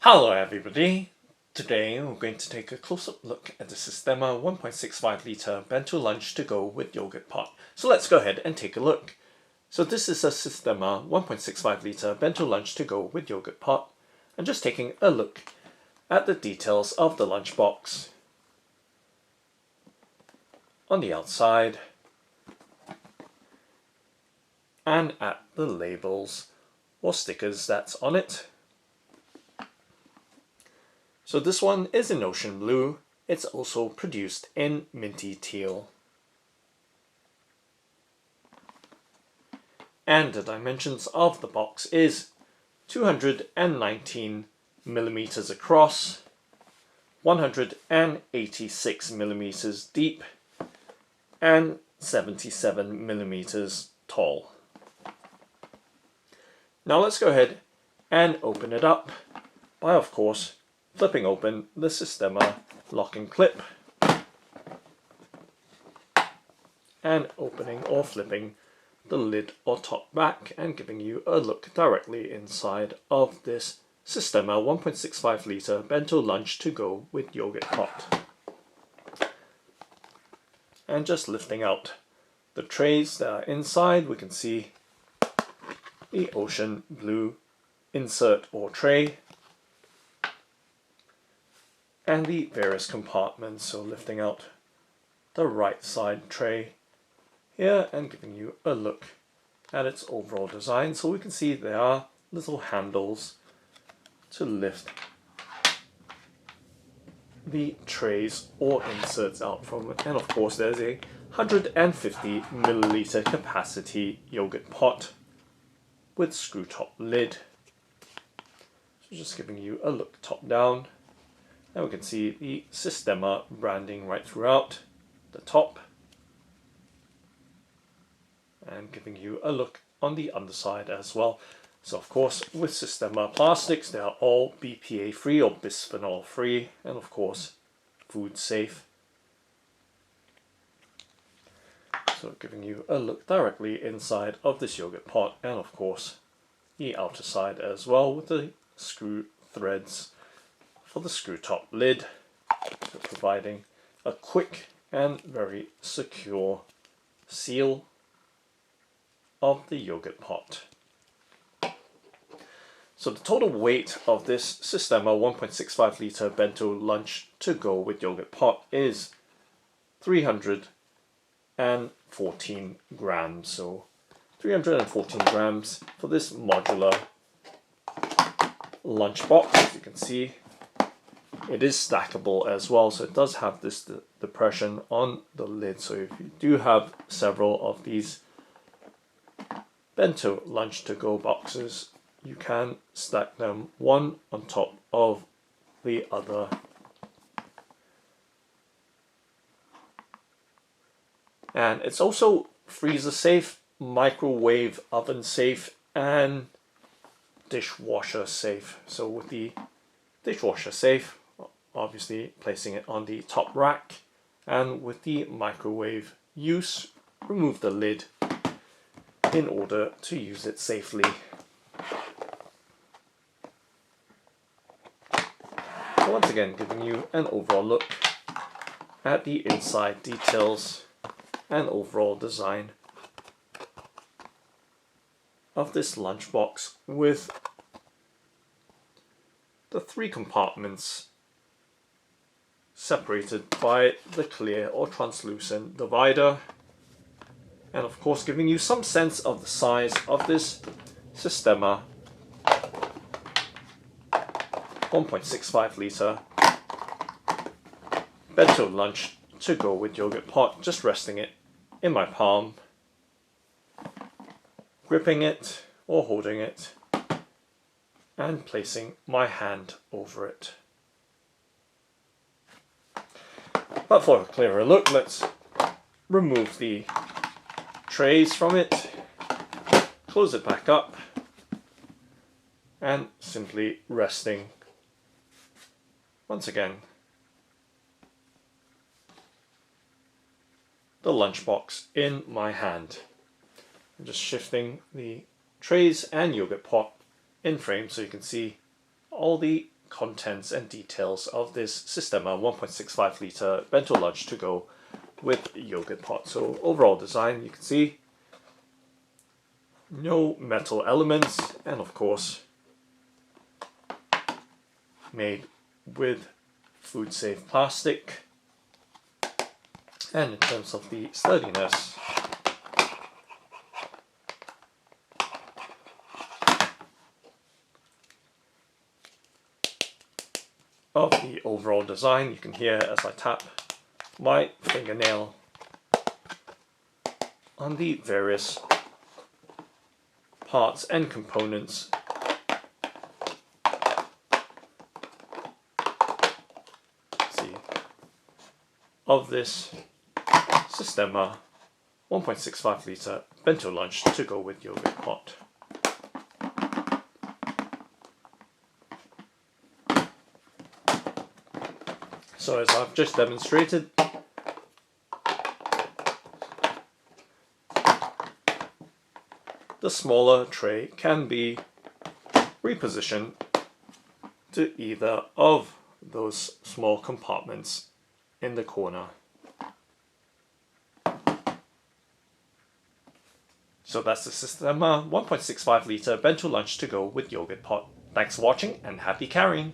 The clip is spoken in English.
Hello everybody! Today we're going to take a close-up look at the Sistema 1.65L Bento Lunch to Go with yogurt pot. So let's go ahead and take a look. So this is a Sistema 1.65L Bento Lunch to Go with yogurt pot. I'm just taking a look at the details of the lunchbox. On the outside and at the labels or stickers that's on it. So this one is in ocean blue. It's also produced in minty teal. And the dimensions of the box is 219 millimeters across, 186 millimeters deep, and 77 millimeters tall. Now let's go ahead and open it up by, of course, flipping open the Sistema locking clip and opening or flipping the lid or top back and giving you a look directly inside of this Sistema 1.65L Bento Lunch to Go with yogurt pot. And just lifting out the trays that are inside, we can see the ocean blue insert or tray and the various compartments. So lifting out the right side tray here and giving you a look at its overall design. So we can see there are little handles to lift the trays or inserts out from it. And of course there's a 150 milliliter capacity yogurt pot with screw top lid. So just giving you a look top down. And we can see the Sistema branding right throughout the top. And giving you a look on the underside as well. So of course with Sistema plastics, they are all BPA free or bisphenol free, and of course food safe. So giving you a look directly inside of this yogurt pot, and of course the outer side as well with the screw threads for the screw top lid, so providing a quick and very secure seal of the yogurt pot. So the total weight of this Sistema 1.65L Bento Lunch to Go with yogurt pot is 314 grams. So 314 grams for this modular lunchbox. As you can see, it is stackable as well, so it does have this depression on the lid. So if you do have several of these Bento Lunch to Go boxes, you can stack them one on top of the other. And it's also freezer safe, microwave oven safe, and dishwasher safe. So with the dishwasher safe, obviously placing it on the top rack, and with the microwave use, remove the lid in order to use it safely. So once again, giving you an overall look at the inside details and overall design of this lunchbox with the three compartments separated by the clear or translucent divider, and of course giving you some sense of the size of this Sistema 1.65L Bento Lunch to Go with yogurt pot. Just resting it in my palm, gripping it or holding it, and placing my hand over it. But for a clearer look, let's remove the trays from it, close it back up, and simply resting once again the lunchbox in my hand. I'm just shifting the trays and yogurt pot in frame so you can see all the contents and details of this Sistema 1.65 litre Bento Lunch to go with yogurt pot. So overall design, you can see no metal elements, and of course made with food safe plastic. And in terms of the sturdiness, of the overall design, you can hear as I tap my fingernail on the various parts and components of this Sistema 1.65 litre Bento Lunch to go with yogurt pot. So as I've just demonstrated, the smaller tray can be repositioned to either of those small compartments in the corner. So that's the Sistema 1.65 litre Bento Lunch to go with yogurt pot. Thanks for watching and happy carrying!